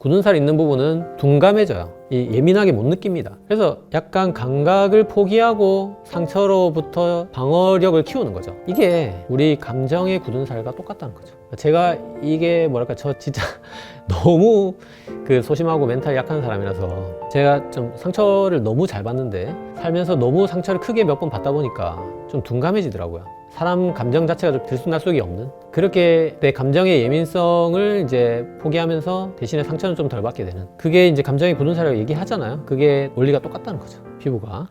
굳은 살 있는 부분은 둔감해져요. 예민하게 못 느낍니다. 그래서 약간 감각을 포기하고 상처로부터 방어력을 키우는 거죠. 이게 우리 감정의 굳은 살과 똑같다는 거죠. 제가 이게 뭐랄까, 저 진짜 너무 소심하고 멘탈이 약한 사람이라서 제가 좀 상처를 너무 잘 받는데, 살면서 너무 상처를 크게 몇 번 받다 보니까 좀 둔감해지더라고요. 사람 감정 자체가 좀 들쑥날쑥이 없는, 그렇게 내 감정의 예민성을 이제 포기하면서 대신에 상처는 좀 덜 받게 되는, 그게 이제 감정의 굳은 살이라고 얘기하잖아요. 그게 원리가 똑같다는 거죠, 피부가.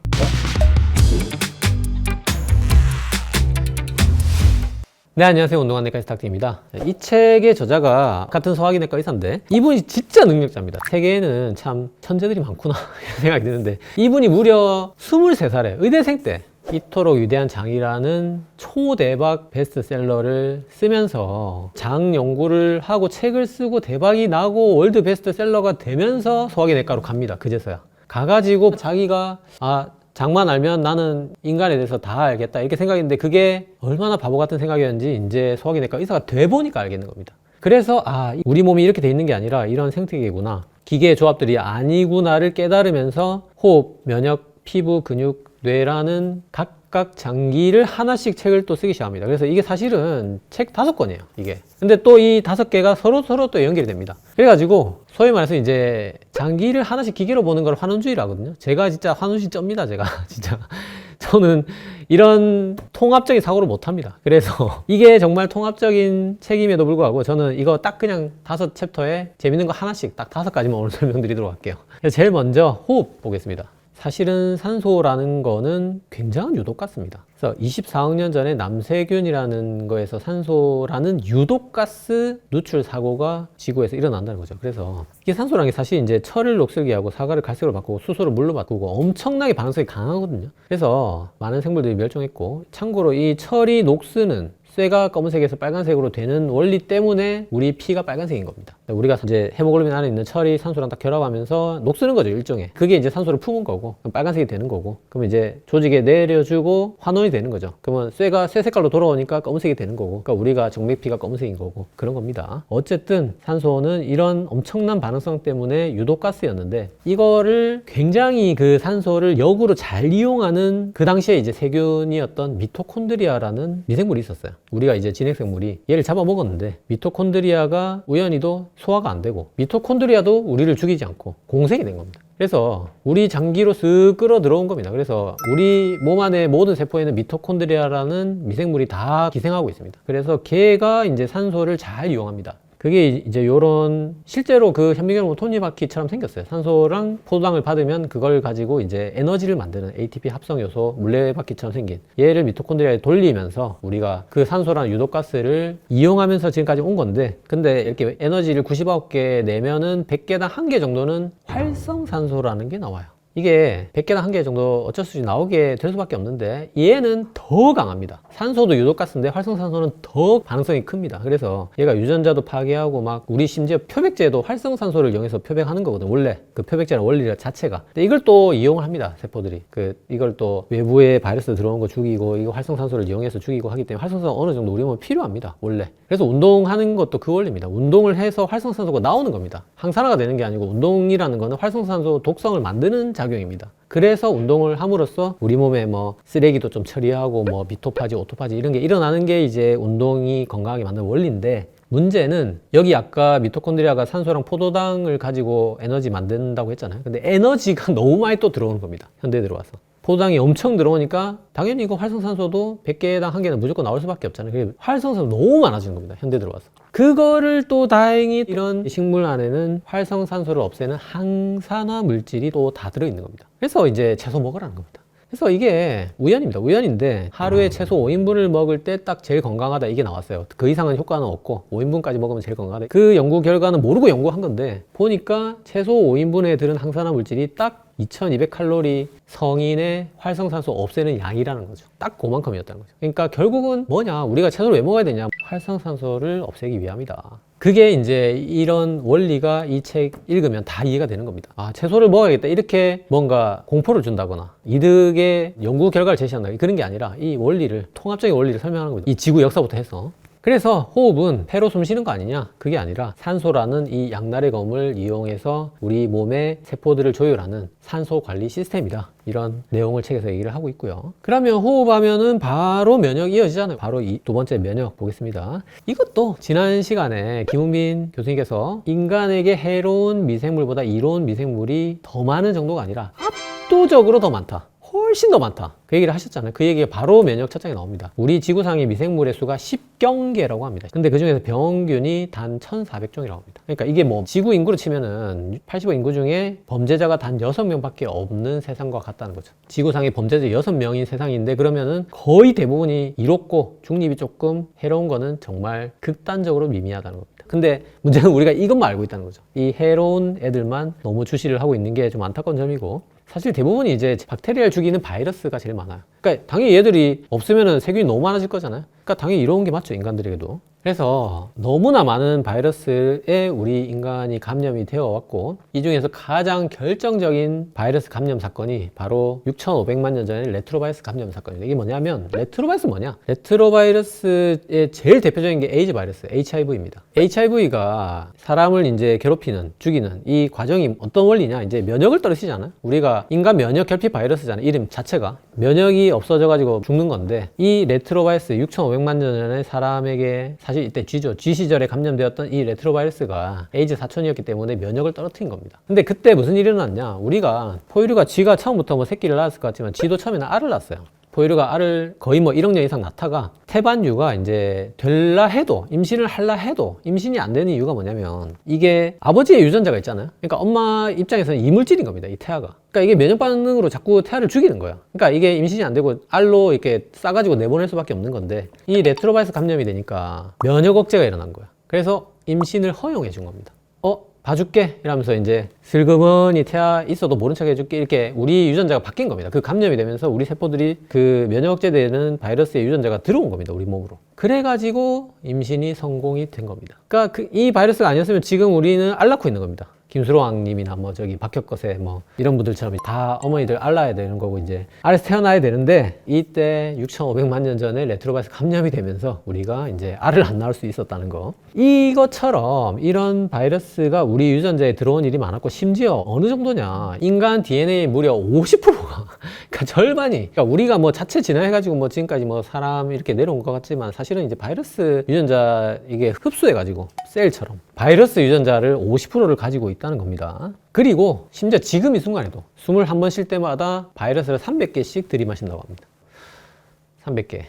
네, 안녕하세요. 운동안내과 스탁트입니다. 이 책의 저자가 같은 소화기내과 의사인데, 이분이 진짜 능력자입니다. 세계에는 참 천재들이 많구나 이런 생각이 드는데, 이분이 무려 23살에 의대생 때 이토록 위대한 장이라는 초대박 베스트셀러를 쓰면서 장 연구를 하고 책을 쓰고 대박이 나고 월드 베스트셀러가 되면서 소화기내과로 갑니다. 그제서야 가가지고 자기가 장만 알면 나는 인간에 대해서 다 알겠다 이렇게 생각했는데, 그게 얼마나 바보 같은 생각이었는지 이제 소화기내과 의사가 돼 보니까 알겠는 겁니다. 그래서 우리 몸이 이렇게 돼 있는 게 아니라 이런 생태계구나, 기계의 조합들이 아니구나를 깨달으면서 호흡, 면역, 피부, 근육, 뇌라는 각각 장기를 하나씩 책을 또 쓰기 시작합니다. 그래서 이게 사실은 책 5권이에요, 이게. 근데 또 이 5개가 서로 또 연결이 됩니다. 그래가지고 소위 말해서 이제 장기를 하나씩 기계로 보는 걸 환원주의라 하거든요. 제가 진짜 환원주의 쩝니다, 제가. 진짜. 저는 이런 통합적인 사고를 못 합니다. 그래서 이게 정말 통합적인 책임에도 불구하고 저는 이거 딱 그냥 5챕터에 재밌는 거 하나씩 딱 5가지만 오늘 설명드리도록 할게요. 제일 먼저 호흡 보겠습니다. 사실은 산소라는 거는 굉장한 유독가스입니다. 그래서 24억 년 전에 남세균이라는 거에서 산소라는 유독가스 누출 사고가 지구에서 일어난다는 거죠. 그래서 이게 산소라는 게 사실 이제 철을 녹슬게 하고 사과를 갈색으로 바꾸고 수소를 물로 바꾸고 엄청나게 반응성이 강하거든요. 그래서 많은 생물들이 멸종했고, 참고로 이 철이 녹스는 쇠가 검은색에서 빨간색으로 되는 원리 때문에 우리 피가 빨간색인 겁니다. 우리가 이제 헤모글로빈 안에 있는 철이 산소랑 딱 결합하면서 녹스는 거죠, 일종의. 그게 이제 산소를 품은 거고, 그럼 빨간색이 되는 거고, 그러면 이제 조직에 내려주고 환원이 되는 거죠. 그러면 쇠가 쇠 색깔로 돌아오니까 검은색이 되는 거고, 그러니까 우리가 정맥피가 검은색인 거고, 그런 겁니다. 어쨌든 산소는 이런 엄청난 반응성 때문에 유독가스였는데, 이거를 굉장히 그 산소를 역으로 잘 이용하는 그 당시에 이제 세균이었던 미토콘드리아라는 미생물이 있었어요. 우리가 이제 진핵생물이 얘를 잡아먹었는데, 미토콘드리아가 우연히도 소화가 안 되고, 미토콘드리아도 우리를 죽이지 않고 공생이 된 겁니다. 그래서 우리 장기로 쓱 끌어 들어온 겁니다. 그래서 우리 몸 안에 모든 세포에는 미토콘드리아라는 미생물이 다 기생하고 있습니다. 그래서 걔가 이제 산소를 잘 이용합니다. 그게 이제 요런, 실제로 그 현미경은 톱니바퀴처럼 생겼어요. 산소랑 포도당을 받으면 그걸 가지고 이제 에너지를 만드는 ATP 합성 요소 물레바퀴처럼 생긴 얘를 미토콘드리아에 돌리면서 우리가 그 산소랑 유독가스를 이용하면서 지금까지 온 건데, 근데 이렇게 에너지를 99개 내면은 100개당 1개 정도는 활성산소라는 게 나와요. 이게 100개당 1개 정도 어쩔 수 없이 나오게 될 수밖에 없는데, 얘는 더 강합니다. 산소도 유독가스인데 활성산소는 더 반응성이 큽니다. 그래서 얘가 유전자도 파괴하고, 막 우리 심지어 표백제도 활성산소를 이용해서 표백하는 거거든, 원래. 그 표백제라는 원리 자체가. 근데 이걸 또 이용을 합니다, 세포들이. 이걸 또 외부에 바이러스 들어온 거 죽이고, 이거 활성산소를 이용해서 죽이고 하기 때문에 활성산소 어느 정도 우리 몸에 필요합니다, 원래. 그래서 운동하는 것도 그 원리입니다. 운동을 해서 활성산소가 나오는 겁니다. 항산화가 되는 게 아니고, 운동이라는 거는 활성산소 독성을 만드는 작용입니다. 그래서 운동을 함으로써 우리 몸에 뭐 쓰레기도 좀 처리하고, 뭐 미토파지, 오토파지 이런 게 일어나는 게 이제 운동이 건강하게 만드는 원리인데, 문제는 여기 아까 미토콘드리아가 산소랑 포도당을 가지고 에너지 만든다고 했잖아요. 근데 에너지가 너무 많이 또 들어오는 겁니다, 현대에 들어와서. 포도당이 엄청 들어오니까 당연히 이거 활성산소도 100개당 1개는 무조건 나올 수밖에 없잖아요. 그게 활성산소 너무 많아지는 겁니다, 현대 들어와서. 그거를 또 다행히 이런 식물 안에는 활성산소를 없애는 항산화 물질이 또 다 들어있는 겁니다. 그래서 이제 채소 먹으라는 겁니다. 그래서 이게 우연입니다. 우연인데 하루에 채소 5인분을 먹을 때 딱 제일 건강하다 이게 나왔어요. 그 이상은 효과는 없고 5인분까지 먹으면 제일 건강하다. 그 연구 결과는 모르고 연구한 건데, 보니까 채소 5인분에 들은 항산화 물질이 딱 2200칼로리 성인의 활성산소 없애는 양이라는 거죠. 딱 그만큼이었다는 거죠. 그러니까 결국은 뭐냐, 우리가 채소를 왜 먹어야 되냐, 활성산소를 없애기 위함이다. 그게 이제 이런 원리가 이 책 읽으면 다 이해가 되는 겁니다. 채소를 먹어야겠다 이렇게 뭔가 공포를 준다거나 이득의 연구 결과를 제시한다 그런 게 아니라, 이 원리를, 통합적인 원리를 설명하는 거죠. 이 지구 역사부터 해서. 그래서 호흡은 폐로 숨 쉬는 거 아니냐? 그게 아니라 산소라는 이 양날의 검을 이용해서 우리 몸의 세포들을 조율하는 산소 관리 시스템이다. 이런 내용을 책에서 얘기를 하고 있고요. 그러면 호흡하면은 바로 면역 이어지잖아요. 바로 이 두 번째 면역 보겠습니다. 이것도 지난 시간에 김은빈 교수님께서 인간에게 해로운 미생물보다 이로운 미생물이 더 많은 정도가 아니라 압도적으로 더 많다. 훨씬 더 많다. 그 얘기를 하셨잖아요. 그 얘기가 바로 면역 첫 장에 나옵니다. 우리 지구상의 미생물의 수가 10경개라고 합니다. 근데 그 중에서 병균이 단 1400종이라고 합니다. 그러니까 이게 뭐 지구 인구로 치면은 80억 인구 중에 범죄자가 단 6명밖에 없는 세상과 같다는 거죠. 지구상의 범죄자 6명인 세상인데 그러면은 거의 대부분이 이롭고 중립이 조금 해로운 거는 정말 극단적으로 미미하다는 겁니다. 근데 문제는 우리가 이것만 알고 있다는 거죠. 이 해로운 애들만 너무 주시를 하고 있는 게 좀 안타까운 점이고, 사실 대부분이 이제 박테리아를 죽이는 바이러스가 제일 많아요. 그러니까 당연히 얘들이 없으면은 세균이 너무 많아질 거잖아요. 그러니까 당연히 이로운 게 맞죠, 인간들에게도. 그래서 너무나 많은 바이러스에 우리 인간이 감염이 되어 왔고, 이 중에서 가장 결정적인 바이러스 감염 사건이 바로 6,500만 년 전에 레트로바이러스 감염 사건입니다. 이게 뭐냐면, 레트로바이러스 뭐냐? 레트로바이러스의 제일 대표적인 게 에이즈 바이러스, HIV입니다. HIV가 사람을 이제 괴롭히는, 죽이는 이 과정이 어떤 원리냐? 이제 면역을 떨어뜨리잖아요. 우리가 인간 면역 결핍 바이러스잖아요. 이름 자체가. 면역이 없어져가지고 죽는 건데, 이 레트로바이러스 6,500만 년 전에 사람에게 사실 이때 G죠. G 시절에 감염되었던 이 레트로바이러스가 에이즈 사촌이었기 때문에 면역을 떨어뜨린 겁니다. 근데 그때 무슨 일이 일어났냐? 우리가 포유류가 G가 처음부터 뭐 새끼를 낳았을 것 같지만 G도 처음에는 알을 낳았어요. 포유류가 알을 거의 뭐 1억 년 이상 낳다가 태반류가 이제 될라 해도, 임신을 할라 해도 임신이 안 되는 이유가 뭐냐면, 이게 아버지의 유전자가 있잖아요. 그러니까 엄마 입장에서는 이물질인 겁니다, 이 태아가. 그러니까 이게 면역 반응으로 자꾸 태아를 죽이는 거야. 그러니까 이게 임신이 안 되고 알로 이렇게 싸가지고 내보낼 수밖에 없는 건데, 이 레트로바이러스 감염이 되니까 면역 억제가 일어난 거야. 그래서 임신을 허용해 준 겁니다. 봐줄게 이러면서 이제 슬그머니 태아 있어도 모른 척 해줄게, 이렇게 우리 유전자가 바뀐 겁니다. 그 감염이 되면서 우리 세포들이 그 면역 억제되는 바이러스의 유전자가 들어온 겁니다, 우리 몸으로. 그래가지고 임신이 성공이 된 겁니다. 그러니까 이 바이러스가 아니었으면 지금 우리는 알 낳고 있는 겁니다. 김수로왕님이나 뭐 저기 박혁거세 뭐 이런 분들처럼 다 어머니들 알 낳아야 되는 거고, 이제 알에서 태어나야 되는데, 이때 6,500만 년 전에 레트로바이러스 감염이 되면서 우리가 이제 알을 안 낳을 수 있었다는 거. 이것처럼 이런 바이러스가 우리 유전자에 들어온 일이 많았고, 심지어 어느 정도냐, 인간 DNA 무려 50%가 그러니까 절반이, 그러니까 우리가 뭐 자체 진화해가지고 뭐 지금까지 뭐 사람 이렇게 내려온 것 같지만, 사실은 이제 바이러스 유전자 이게 흡수해가지고 셀처럼 바이러스 유전자를 50%를 가지고 있다는 겁니다. 그리고 심지어 지금 이 순간에도 숨을 한 번 쉴 때마다 바이러스를 300개씩 들이마신다고 합니다. 300개,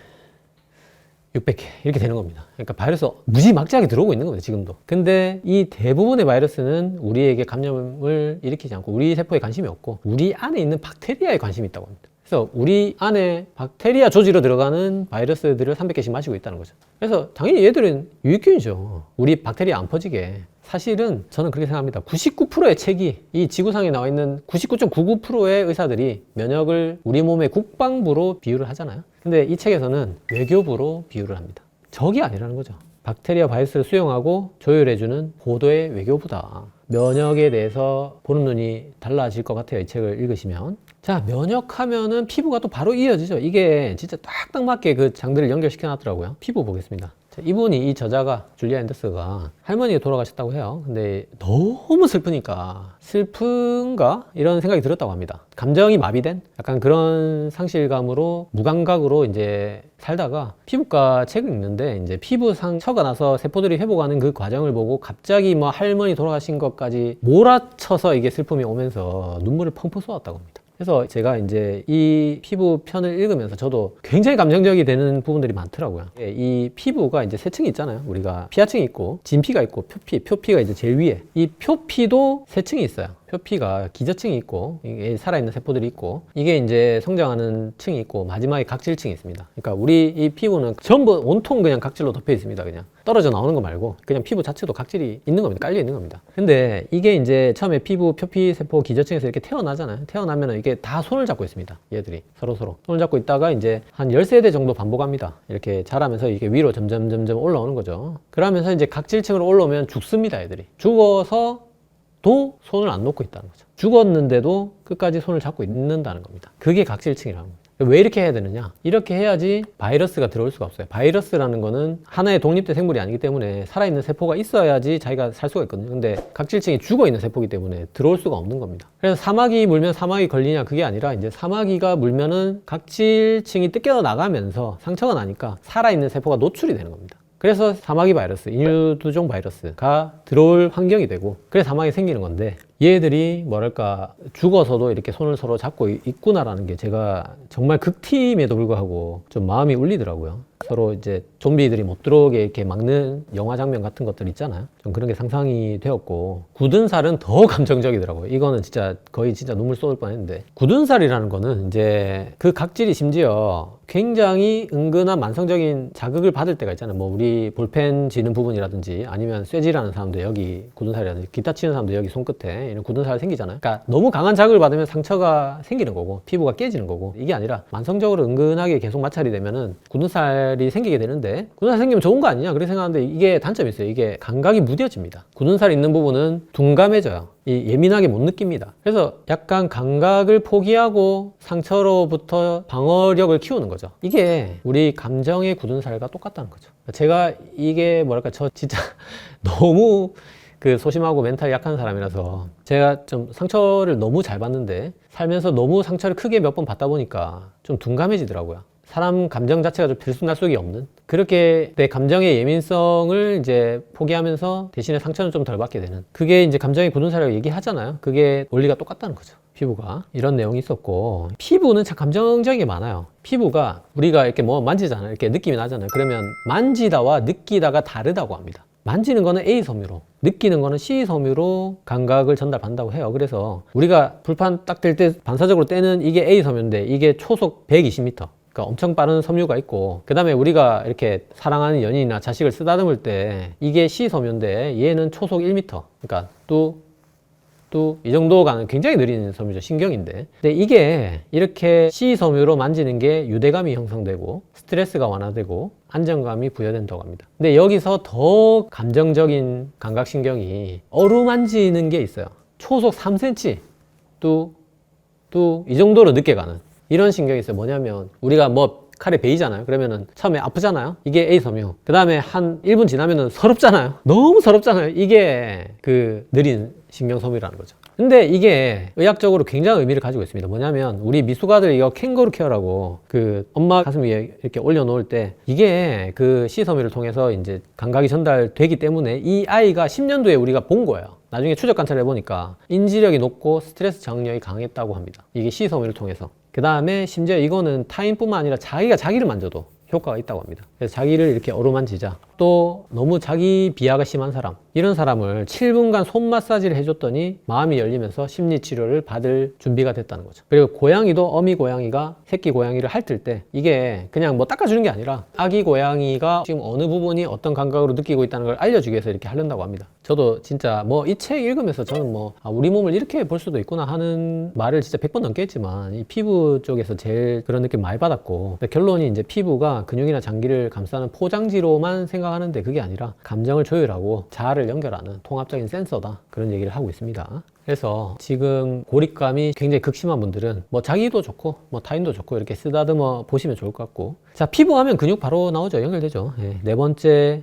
600개 이렇게 되는 겁니다. 그러니까 바이러스 무지막지하게 들어오고 있는 겁니다, 지금도. 근데 이 대부분의 바이러스는 우리에게 감염을 일으키지 않고, 우리 세포에 관심이 없고 우리 안에 있는 박테리아에 관심이 있다고 합니다. 그래서 우리 안에 박테리아 조지로 들어가는 바이러스들을 300개씩 마시고 있다는 거죠. 그래서 당연히 얘들은 유익균이죠. 우리 박테리아 안 퍼지게. 사실은 저는 그렇게 생각합니다. 99%의 책이, 이 지구상에 나와 있는 99.99%의 의사들이 면역을 우리 몸의 국방부로 비유를 하잖아요. 근데 이 책에서는 외교부로 비유를 합니다. 적이 아니라는 거죠. 박테리아 바이러스를 수용하고 조율해주는 고도의 외교부다. 면역에 대해서 보는 눈이 달라질 것 같아요, 이 책을 읽으시면. 자, 면역하면은 피부가 또 바로 이어지죠. 이게 진짜 딱딱 맞게 그 장들을 연결시켜 놨더라고요. 피부 보겠습니다. 자, 이분이, 이 저자가, 줄리아 앤더스가 할머니가 돌아가셨다고 해요. 근데 너무 슬프니까, 슬픈가? 이런 생각이 들었다고 합니다. 감정이 마비된 약간 그런 상실감으로 무감각으로 이제 살다가 피부과 책을 읽는데, 이제 피부 상처가 나서 세포들이 회복하는 그 과정을 보고 갑자기 뭐 할머니 돌아가신 것까지 몰아쳐서 이게 슬픔이 오면서 눈물을 펑펑 쏟았다고 합니다. 그래서 제가 이제 이 피부 편을 읽으면서 저도 굉장히 감정적이 되는 부분들이 많더라고요. 이 피부가 이제 세 층이 있잖아요. 우리가 피하층이 있고 진피가 있고 표피가 이제 제일 위에, 이 표피도 세 층이 있어요. 표피가 기저층이 있고, 이게 살아있는 세포들이 있고, 이게 이제 성장하는 층이 있고, 마지막에 각질층이 있습니다. 그러니까 우리 이 피부는 전부 온통 그냥 각질로 덮여 있습니다. 그냥 떨어져 나오는 거 말고 그냥 피부 자체도 각질이 있는 겁니다. 깔려 있는 겁니다. 근데 이게 이제 처음에 피부 표피 세포 기저층에서 이렇게 태어나잖아요. 태어나면 이게 다 손을 잡고 있습니다. 얘들이 서로 손을 잡고 있다가 이제 한 13대 정도 반복합니다. 이렇게 자라면서 이게 위로 점점 올라오는 거죠. 그러면서 이제 각질층으로 올라오면 죽습니다. 애들이 죽어서 도 손을 안 놓고 있다는 거죠. 죽었는데도 끝까지 손을 잡고 있는다는 겁니다. 그게 각질층이라는 겁니다. 왜 이렇게 해야 되느냐? 이렇게 해야지 바이러스가 들어올 수가 없어요. 바이러스라는 거는 하나의 독립된 생물이 아니기 때문에 살아있는 세포가 있어야지 자기가 살 수가 있거든요. 근데 각질층이 죽어있는 세포이기 때문에 들어올 수가 없는 겁니다. 그래서 사마귀 물면 사마귀 걸리냐? 그게 아니라 이제 사마귀가 물면은 각질층이 뜯겨 나가면서 상처가 나니까 살아있는 세포가 노출이 되는 겁니다. 그래서 사마귀 바이러스, 인유두종 바이러스가 들어올 환경이 되고 그래서 사마귀가 생기는 건데 얘들이 뭐랄까 죽어서도 이렇게 손을 서로 잡고 있구나라는 게 제가 정말 극팀에도 불구하고 좀 마음이 울리더라고요. 서로 이제 좀비들이 못 들어오게 이렇게 막는 영화 장면 같은 것들 있잖아요. 좀 그런 게 상상이 되었고 굳은 살은 더 감정적이더라고요. 이거는 진짜 거의 진짜 눈물 쏟을 뻔했는데 굳은 살이라는 거는 이제 그 각질이 심지어 굉장히 은근한 만성적인 자극을 받을 때가 있잖아요. 뭐 우리 볼펜 지는 부분이라든지 아니면 쇠질하는 사람들 여기 굳은 살이라든지 기타 치는 사람들 여기 손끝에 이런 굳은 살이 생기잖아요. 그러니까 너무 강한 자극을 받으면 상처가 생기는 거고 피부가 깨지는 거고 이게 아니라 만성적으로 은근하게 계속 마찰이 되면은 굳은 살이 생기게 되는데 굳은 살 생기면 좋은 거 아니냐 그렇게 생각하는데 이게 단점이 있어요. 이게 감각이 무뎌집니다. 굳은 살 있는 부분은 둔감해져요. 예민하게 못 느낍니다. 그래서 약간 감각을 포기하고 상처로부터 방어력을 키우는 거죠. 이게 우리 감정의 굳은 살과 똑같다는 거죠. 제가 이게 뭐랄까 저 진짜 너무 그 소심하고 멘탈이 약한 사람이라서 제가 좀 상처를 너무 잘 받는데 살면서 너무 상처를 크게 몇 번 받다 보니까 좀 둔감해지더라고요. 사람 감정 자체가 좀 들쑥날쑥이 없는 그렇게 내 감정의 예민성을 이제 포기하면서 대신에 상처는 좀 덜 받게 되는 그게 이제 감정의 굳은 살이라고 얘기하잖아요. 그게 원리가 똑같다는 거죠. 피부가 이런 내용이 있었고 피부는 참 감정적인 게 많아요. 피부가 우리가 이렇게 뭐 만지잖아요. 이렇게 느낌이 나잖아요. 그러면 만지다와 느끼다가 다르다고 합니다. 만지는 거는 A 섬유로 느끼는 거는 C 섬유로 감각을 전달한다고 해요. 그래서 우리가 불판 딱 뗄 때 반사적으로 떼는 이게 A 섬유인데 이게 초속 120m 그러니까 엄청 빠른 섬유가 있고 그 다음에 우리가 이렇게 사랑하는 연인이나 자식을 쓰다듬을 때 이게 C 섬유인데 얘는 초속 1m 그러니까 또 이 정도 가는 굉장히 느린 섬유죠. 신경인데 근데 이게 이렇게 C 섬유로 만지는 게 유대감이 형성되고 스트레스가 완화되고 안정감이 부여된다고 합니다. 근데 여기서 더 감정적인 감각신경이 어루만지는 게 있어요. 초속 3cm 또 이 정도로 늦게 가는 이런 신경이 있어요. 뭐냐면 우리가 뭐 칼에 베이잖아요. 그러면은 처음에 아프잖아요. 이게 A 섬유. 그 다음에 한 1분 지나면은 서럽잖아요. 너무 서럽잖아요. 이게 그 느린 신경 섬유라는 거죠. 근데 이게 의학적으로 굉장한 의미를 가지고 있습니다. 뭐냐면 우리 미숙아들 이거 캥거루 케어라고 그 엄마 가슴 위에 이렇게 올려놓을 때 이게 그 C 섬유를 통해서 이제 감각이 전달되기 때문에 이 아이가 10년도에 우리가 본 거예요. 나중에 추적 관찰을 해보니까 인지력이 높고 스트레스 저항력이 강했다고 합니다. 이게 C 섬유를 통해서. 그 다음에 심지어 이거는 타인뿐만 아니라 자기가 자기를 만져도 효과가 있다고 합니다. 그래서 자기를 이렇게 어루만지자. 또 너무 자기 비하가 심한 사람 이런 사람을 7분간 손 마사지를 해줬더니 마음이 열리면서 심리치료를 받을 준비가 됐다는 거죠. 그리고 고양이도 어미 고양이가 새끼 고양이를 핥을 때 이게 그냥 뭐 닦아주는 게 아니라 아기 고양이가 지금 어느 부분이 어떤 감각으로 느끼고 있다는 걸 알려주기 위해서 이렇게 하려고 합니다. 저도 진짜 뭐 이 책 읽으면서 저는 뭐 우리 몸을 이렇게 볼 수도 있구나 하는 말을 진짜 100번 넘게 했지만 이 피부 쪽에서 제일 그런 느낌 많이 받았고 결론이 이제 피부가 근육이나 장기를 감싸는 포장지로만 생각하는데 그게 아니라 감정을 조율하고 자아를 연결하는 통합적인 센서다 그런 얘기를 하고 있습니다. 그래서 지금 고립감이 굉장히 극심한 분들은 뭐 자기도 좋고 뭐 타인도 좋고 이렇게 쓰다듬어 보시면 좋을 것 같고 자 피부 하면 근육 바로 나오죠. 연결되죠. 네 번째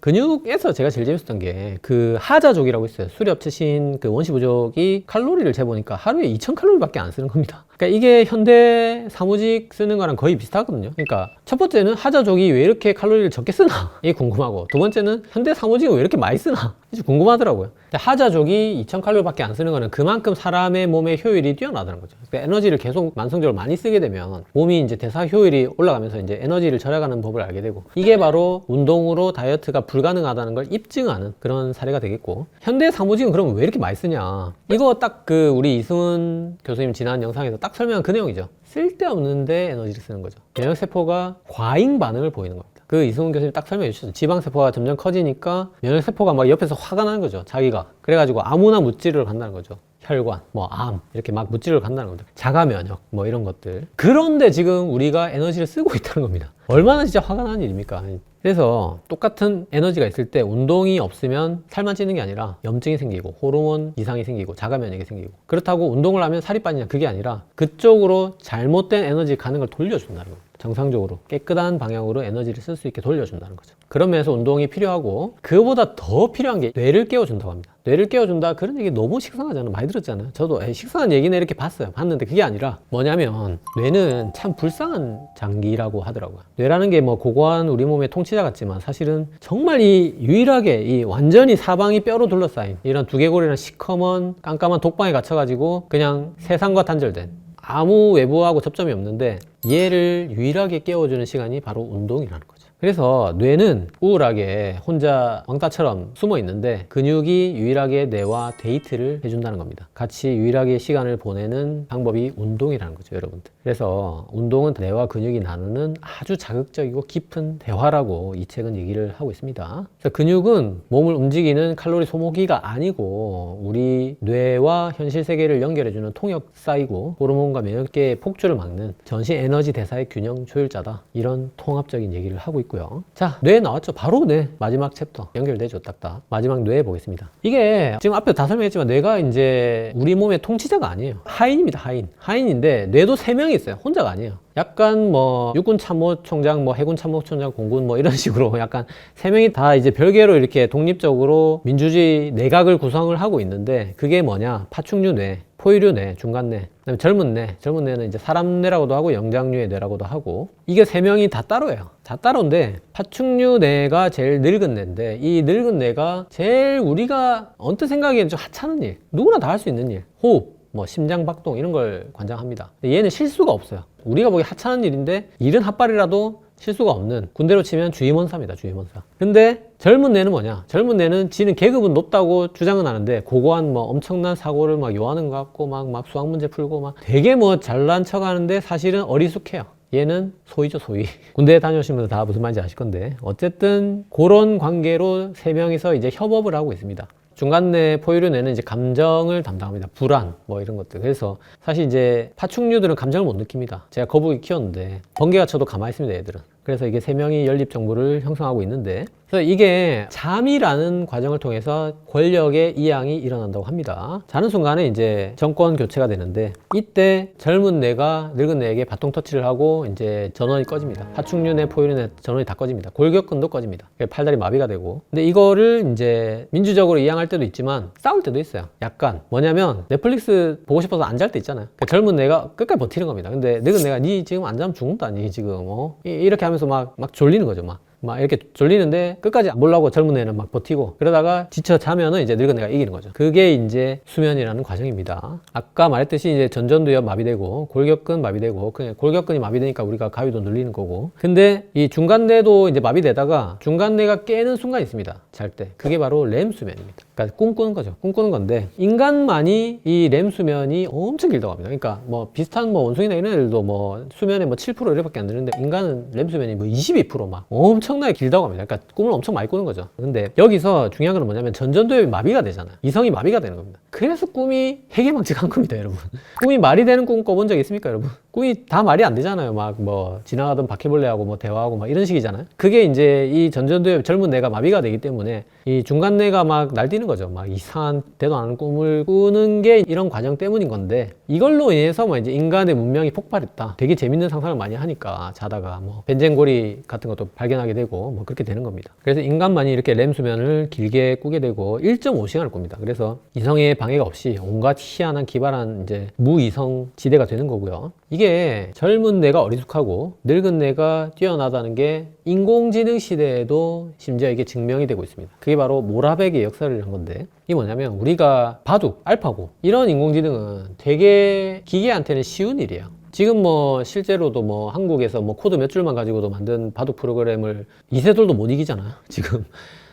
근육에서 제가 제일 재밌었던 게 그 하자족이라고 있어요. 수렵체신 그 원시부족이 칼로리를 재보니까 하루에 2000칼로리밖에 안 쓰는 겁니다. 그러니까 이게 현대 사무직 쓰는 거랑 거의 비슷하거든요. 그러니까 첫 번째는 하자족이 왜 이렇게 칼로리를 적게 쓰나 이게 궁금하고 두 번째는 현대 사무직은 왜 이렇게 많이 쓰나 이게 궁금하더라고요. 하자족이 2000칼로리밖에 안 쓰는 거는 그만큼 사람의 몸의 효율이 뛰어나다는 거죠. 그러니까 에너지를 계속 만성적으로 많이 쓰게 되면 몸이 이제 대사 효율이 올라가면서 이제 에너지를 절약하는 법을 알게 되고 이게 바로 운동으로 다이어트가 불가능하다는 걸 입증하는 그런 사례가 되겠고 현대 사무직은 그러면 왜 이렇게 많이 쓰냐 이거 딱 그 우리 이승훈 교수님 지난 영상에서 딱 설명한 그 내용이죠. 쓸데없는데 에너지를 쓰는 거죠. 면역세포가 과잉 반응을 보이는 겁니다. 그 이승훈 교수님 딱 설명해 주셨죠. 지방세포가 점점 커지니까 면역세포가 막 옆에서 화가 나는 거죠. 자기가. 그래가지고 아무나 무찌르러 간다는 거죠. 혈관, 뭐 암 이렇게 막 무찌르러 간다는 겁니다. 자가 면역 뭐 이런 것들. 그런데 지금 우리가 에너지를 쓰고 있다는 겁니다. 얼마나 진짜 화가 나는 일입니까? 그래서 똑같은 에너지가 있을 때 운동이 없으면 살만 찌는 게 아니라 염증이 생기고 호르몬 이상이 생기고 자가 면역이 생기고, 그렇다고 운동을 하면 살이 빠지냐, 그게 아니라 그쪽으로 잘못된 에너지 가는 걸 돌려준다는 겁니다. 정상적으로 깨끗한 방향으로 에너지를 쓸 수 있게 돌려준다는 거죠. 그런 면에서 운동이 필요하고, 그거보다 더 필요한 게 뇌를 깨워준다고 합니다. 뇌를 깨워준다, 그런 얘기 너무 식상하잖아요. 많이 들었잖아요. 저도 식상한 얘기네 이렇게 봤는데 그게 아니라 뭐냐면, 뇌는 참 불쌍한 장기라고 하더라고요. 뇌라는 게 뭐 고고한 우리 몸의 통치자 같지만 사실은 정말 이 유일하게 이 완전히 사방이 뼈로 둘러싸인 이런 두개골이랑 시커먼 깜깜한 독방에 갇혀가지고 그냥 세상과 단절된, 아무 외부하고 접점이 없는데 얘를 유일하게 깨워주는 시간이 바로 운동이라는 거죠. 그래서 뇌는 우울하게 혼자 왕따처럼 숨어 있는데 근육이 유일하게 뇌와 데이트를 해준다는 겁니다. 같이 유일하게 시간을 보내는 방법이 운동이라는 거죠, 여러분들. 그래서 운동은 뇌와 근육이 나누는 아주 자극적이고 깊은 대화라고 이 책은 얘기를 하고 있습니다. 그래서 근육은 몸을 움직이는 칼로리 소모기가 아니고 우리 뇌와 현실 세계를 연결해주는 통역사이고 호르몬과 면역계의 폭주를 막는 전신 에너지 대사의 균형 조율자다, 이런 통합적인 얘기를 하고 있고요. 자, 뇌 나왔죠. 바로 뇌 마지막 챕터 연결되죠. 딱딱 마지막 뇌 보겠습니다. 이게 지금 앞에 다 설명했지만 뇌가 이제 우리 몸의 통치자가 아니에요. 하인입니다. 하인인데 뇌도 3명이 있어요. 혼자가 아니에요. 약간 뭐 육군 참모총장, 뭐 해군 참모총장, 공군 뭐 이런 식으로 약간 3명이 다 이제 별개로 이렇게 독립적으로 민주주의 내각을 구성을 하고 있는데, 그게 뭐냐? 파충류 뇌, 포유류 뇌, 중간 뇌, 그다음에 젊은 뇌는 이제 사람 뇌라고도 하고 영장류의 뇌라고도 하고, 이게 3명이 다 따로예요. 다 따로인데 파충류 뇌가 제일 늙은 뇌인데, 이 늙은 뇌가 제일 우리가 언뜻 생각하기에는 좀 하찮은 일, 누구나 다 할 수 있는 일, 호흡, 뭐 심장 박동 이런 걸 관장합니다. 얘는 실수가 없어요. 우리가 보기 하찮은 일인데 일은 핫발이라도 실수가 없는, 군대로 치면 주임원사입니다. 주임원사. 근데 젊은 뇌는 뭐냐? 젊은 뇌는 지는 계급은 높다고 주장은 하는데 고고한 뭐 엄청난 사고를 막 요하는 것 같고 막 수학 문제 풀고 막 되게 뭐 잘난 척 하는데 사실은 어리숙해요. 얘는 소위죠, 소위. 군대에 다녀오신 분들 다 무슨 말인지 아실 건데, 어쨌든 그런 관계로 3명이서 이제 협업을 하고 있습니다. 중간뇌, 포유류 뇌는 이제 감정을 담당합니다. 불안, 뭐 이런 것들. 그래서 사실 이제 파충류들은 감정을 못 느낍니다. 제가 거북이 키웠는데 번개가 쳐도 가만히 있습니다, 얘들은. 그래서 이게 3명이 연립 정보를 형성하고 있는데, 그래서 이게 잠이라는 과정을 통해서 권력의 이양이 일어난다고 합니다. 자는 순간에 이제 정권 교체가 되는데, 이때 젊은 뇌가 늙은 뇌에게 바통 터치를 하고 이제 전원이 꺼집니다. 파충류 뇌, 포유류 뇌 전원이 다 꺼집니다. 골격근도 꺼집니다. 팔다리 마비가 되고. 근데 이거를 이제 민주적으로 이양할 때도 있지만 싸울 때도 있어요. 약간 뭐냐면 넷플릭스 보고 싶어서 안 잘 때 있잖아요. 그러니까 젊은 뇌가 끝까지 버티는 겁니다. 근데 늙은 뇌가 니 지금 안 자면 죽는다, 니 지금 이렇게 하면서 막 졸리는 거죠. 막 이렇게 졸리는데 끝까지 안 보려고 젊은 애는 막 버티고, 그러다가 지쳐 자면은 이제 늙은 애가 이기는 거죠. 그게 이제 수면이라는 과정입니다. 아까 말했듯이 이제 전전두엽 마비되고 골격근 마비되고, 그냥 골격근이 마비되니까 우리가 가위도 눌리는 거고, 근데 이 중간뇌도 이제 마비되다가 중간뇌가 깨는 순간이 있습니다. 잘 때. 그게 바로 렘 수면입니다. 그러니까 꿈꾸는 거죠. 꿈꾸는 건데, 인간만이 이 렘 수면이 엄청 길다고 합니다. 그러니까 뭐 비슷한 뭐 원숭이나 이런 애들도 뭐 수면에 뭐 7% 이렇게밖에 안 되는데, 인간은 렘 수면이 뭐 22% 엄청나게 길다고 합니다. 그러니까 꿈을 엄청 많이 꾸는 거죠. 근데 여기서 중요한 건 뭐냐면 전전두엽이 마비가 되잖아요. 이성이 마비가 되는 겁니다. 그래서 꿈이 해괴망측한 겁니다, 여러분. 꿈이 말이 되는 꿈 꿔본 적 있습니까, 여러분? 꿈이 다 말이 안 되잖아요. 막 뭐 지나가던 바퀴벌레하고 뭐 대화하고 막 이런 식이잖아요. 그게 이제 이 전전두엽 젊은 뇌가 마비가 되기 때문에 이 중간뇌가 막 날뛰는 거죠. 막 이상한 대도 않은 꿈을 꾸는 게 이런 과정 때문인 건데, 이걸로 인해서 뭐 이제 인간의 문명이 폭발했다. 되게 재밌는 상상을 많이 하니까 자다가 뭐 벤젠고리 같은 것도 발견하게 되고 뭐 그렇게 되는 겁니다. 그래서 인간만이 이렇게 렘 수면을 길게 꾸게 되고 1.5시간을 꿉니다. 그래서 이성의 방해가 없이 온갖 희한한 기발한 이제 무이성 지대가 되는 거고요. 이게 젊은 뇌가 어리숙하고 늙은 뇌가 뛰어나다는 게 인공지능 시대에도 심지어 이게 증명이 되고 있습니다. 그게 바로 모라백의 역사를 한 건데, 이게 뭐냐면 우리가 바둑, 알파고 이런 인공지능은 되게 기계한테는 쉬운 일이에요. 지금 뭐 실제로도 뭐 한국에서 뭐 코드 몇 줄만 가지고도 만든 바둑 프로그램을 이세돌도 못 이기잖아요, 지금.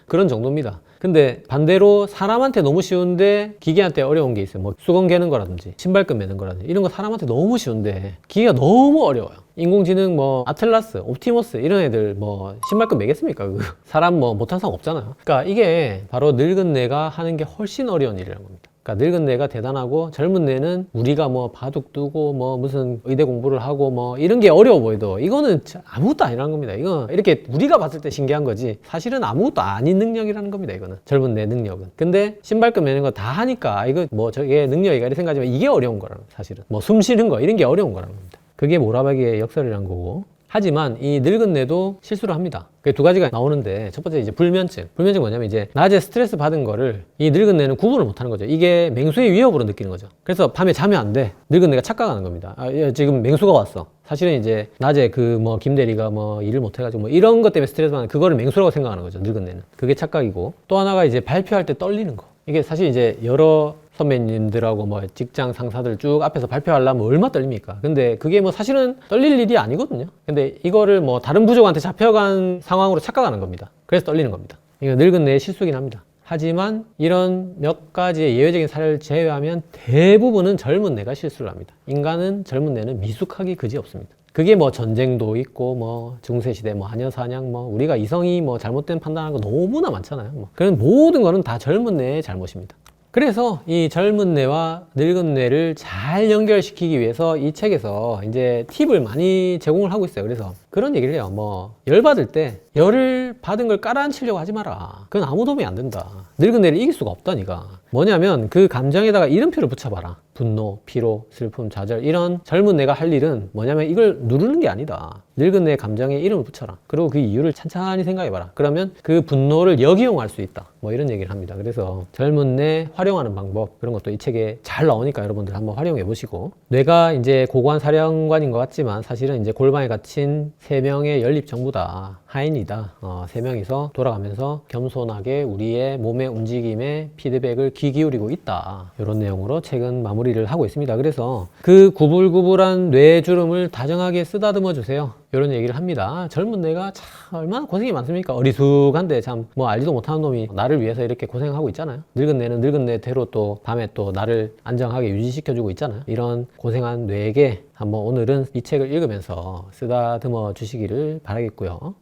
그런 정도입니다. 근데 반대로 사람한테 너무 쉬운데 기계한테 어려운 게 있어요. 뭐 수건 개는 거라든지 신발끈 매는 거라든지 이런 거 사람한테 너무 쉬운데 기계가 너무 어려워요. 인공지능 뭐 아틀라스, 옵티머스 이런 애들 뭐 신발끈 매겠습니까? 사람 뭐 못한 사람 없잖아요. 그러니까 이게 바로 늙은 뇌가 하는 게 훨씬 어려운 일이라는 겁니다. 그러니까 늙은 뇌가 대단하고 젊은 뇌는 우리가 뭐 바둑 두고 뭐 무슨 의대 공부를 하고 뭐 이런 게 어려워 보여도 이거는 아무것도 아니라는 겁니다. 이거 이렇게 우리가 봤을 때 신기한 거지 사실은 아무것도 아닌 능력이라는 겁니다. 이거는 젊은 뇌 능력은. 근데 신발끈 매는 거 다 하니까 이거 뭐 저게 능력이가 이렇게 생각하지만 이게 어려운 거라는 거예요. 사실은 뭐 숨 쉬는 거 이런 게 어려운 거라는 겁니다. 그게 모라박이의 역설이라는 거고. 하지만 이 늙은 뇌도 실수를 합니다. 그 두 가지가 나오는데 첫 번째 이제 불면증. 불면증 뭐냐면 이제 낮에 스트레스 받은 거를 이 늙은 뇌는 구분을 못 하는 거죠. 이게 맹수의 위협으로 느끼는 거죠. 그래서 밤에 자면 안 돼. 늙은 뇌가 착각하는 겁니다. 아, 지금 맹수가 왔어. 사실은 이제 낮에 그 뭐 김대리가 뭐 일을 못 해가지고 뭐 이런 것 때문에 스트레스 받는 그거를 맹수라고 생각하는 거죠. 늙은 뇌는. 그게 착각이고 또 하나가 이제 발표할 때 떨리는 거. 이게 사실 이제 여러 선배님들하고 뭐 직장 상사들 쭉 앞에서 발표하려면 얼마 떨립니까? 근데 그게 뭐 사실은 떨릴 일이 아니거든요. 근데 이거를 뭐 다른 부족한테 잡혀간 상황으로 착각하는 겁니다. 그래서 떨리는 겁니다. 이거 늙은 뇌의 실수긴 합니다. 하지만 이런 몇 가지의 예외적인 사례를 제외하면 대부분은 젊은 뇌가 실수를 합니다. 인간은 젊은 뇌는 미숙하기 그지없습니다. 그게 뭐 전쟁도 있고 뭐 중세시대 뭐 한여사냥 뭐 우리가 이성이 뭐 잘못된 판단하는 거 너무나 많잖아요. 뭐 그런 모든 거는 다 젊은 뇌의 잘못입니다. 그래서 이 젊은 뇌와 늙은 뇌를 잘 연결시키기 위해서 이 책에서 이제 팁을 많이 제공을 하고 있어요. 그래서 그런 얘기를 해요. 뭐 열받을 때 열을 받은 걸 깔아앉히려고 하지 마라. 그건 아무 도움이 안 된다. 늙은 뇌를 이길 수가 없다 니가. 뭐냐면 그 감정에다가 이름표를 붙여봐라. 분노, 피로, 슬픔, 좌절 이런 젊은 뇌가 할 일은 뭐냐면 이걸 누르는 게 아니다. 늙은 뇌 감정에 이름을 붙여라. 그리고 그 이유를 찬찬히 생각해봐라. 그러면 그 분노를 역이용할 수 있다. 뭐 이런 얘기를 합니다. 그래서 젊은 뇌 활용하는 방법 그런 것도 이 책에 잘 나오니까 여러분들 한번 활용해 보시고 뇌가 이제 고고한 사령관인 것 같지만 사실은 이제 골방에 갇힌 3명의 연립 정부다. 하인이다. 3명이서 돌아가면서 겸손하게 우리의 몸의 움직임에 피드백을 귀 기울이고 있다. 이런 내용으로 책은 마무리를 하고 있습니다. 그래서 그 구불구불한 뇌주름을 다정하게 쓰다듬어 주세요. 이런 얘기를 합니다. 젊은 뇌가 참 얼마나 고생이 많습니까? 어리숙한데 참 뭐 알지도 못하는 놈이 나를 위해서 이렇게 고생하고 있잖아요. 늙은 뇌는 늙은 뇌대로 또 밤에 또 나를 안정하게 유지시켜주고 있잖아요. 이런 고생한 뇌에게 한번 오늘은 이 책을 읽으면서 쓰다듬어 주시기를 바라겠고요.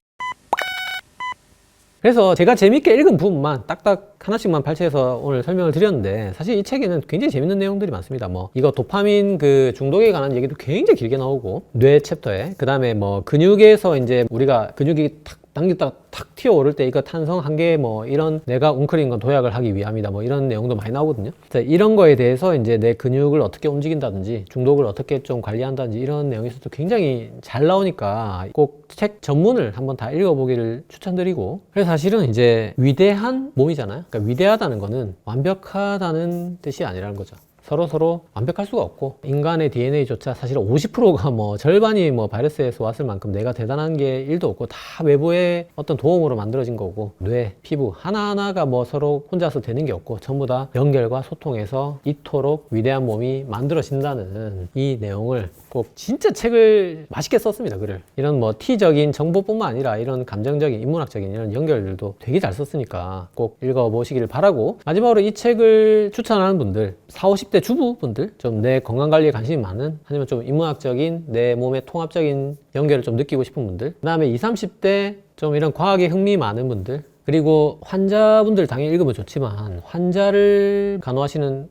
그래서 제가 재밌게 읽은 부분만 딱딱 하나씩만 발췌해서 오늘 설명을 드렸는데 사실 이 책에는 굉장히 재밌는 내용들이 많습니다. 뭐 이거 도파민 그 중독에 관한 얘기도 굉장히 길게 나오고 뇌 챕터에 그 다음에 뭐 근육에서 이제 우리가 근육이 탁 당겼다가 탁 튀어오를 때 이거 탄성 한계 뭐 이런 내가 웅크린 건 도약을 하기 위함이다 뭐 이런 내용도 많이 나오거든요. 이런 거에 대해서 이제 내 근육을 어떻게 움직인다든지 중독을 어떻게 좀 관리한다든지 이런 내용에서도 굉장히 잘 나오니까 꼭 책 전문을 한번 다 읽어보기를 추천드리고 그래서 사실은 이제 위대한 몸이잖아요. 그러니까 위대하다는 거는 완벽하다는 뜻이 아니라는 거죠. 서로 완벽할 수가 없고 인간의 DNA조차 사실 50%가 뭐 절반이 뭐 바이러스에서 왔을 만큼 내가 대단한 게 1도 없고 다 외부의 어떤 도움으로 만들어진 거고 뇌, 피부 하나하나가 뭐 서로 혼자서 되는 게 없고 전부 다 연결과 소통해서 이토록 위대한 몸이 만들어진다는 이 내용을 꼭 진짜 책을 맛있게 썼습니다. 글을 이런 뭐 티적인 정보뿐만 아니라 이런 감정적인 인문학적인 이런 연결들도 되게 잘 썼으니까 꼭 읽어보시기를 바라고 마지막으로 이 책을 추천하는 분들 40, 50대 주부분들 좀 내 건강관리에 관심이 많은 아니면 좀 인문학적인 내 몸의 통합적인 연결을 좀 느끼고 싶은 분들 그 다음에 20, 30대 좀 이런 과학에 흥미 많은 분들 그리고 환자분들 당연히 읽으면 좋지만 환자를 간호하시는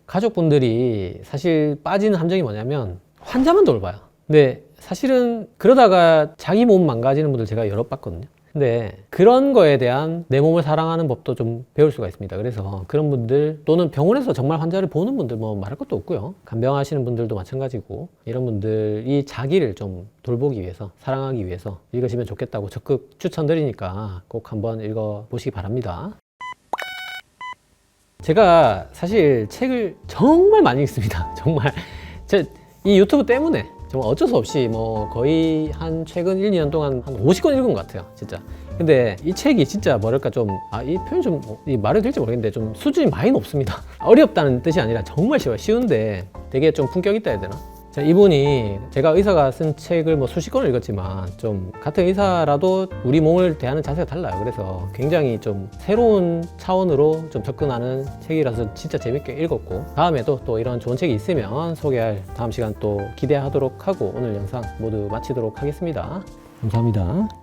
가족분들이 사실 빠지는 함정이 뭐냐면 환자만 돌봐요. 근데 사실은 그러다가 자기 몸 망가지는 분들 제가 여러 봤거든요. 근데 그런 거에 대한 내 몸을 사랑하는 법도 좀 배울 수가 있습니다. 그래서 그런 분들 또는 병원에서 정말 환자를 보는 분들 뭐 말할 것도 없고요. 간병하시는 분들도 마찬가지고 이런 분들이 자기를 좀 돌보기 위해서 사랑하기 위해서 읽으시면 좋겠다고 적극 추천드리니까 꼭 한번 읽어보시기 바랍니다. 제가 사실 책을 정말 많이 읽습니다. 정말 이 유튜브 때문에 정말 어쩔 수 없이 뭐 거의 한 최근 1, 2년 동안 한 50권 읽은 것 같아요. 진짜. 근데 이 책이 진짜 뭐랄까 좀 이 표현 좀 말해도 될지 모르겠는데 좀 수준이 많이 높습니다. 어렵다는 뜻이 아니라 정말 쉬운데 되게 좀 품격 있다 해야 되나? 자, 이분이 제가 의사가 쓴 책을 뭐 수십 권을 읽었지만 좀 같은 의사라도 우리 몸을 대하는 자세가 달라요. 그래서 굉장히 좀 새로운 차원으로 좀 접근하는 책이라서 진짜 재밌게 읽었고 다음에도 또 이런 좋은 책이 있으면 소개할 다음 시간 또 기대하도록 하고 오늘 영상 모두 마치도록 하겠습니다. 감사합니다.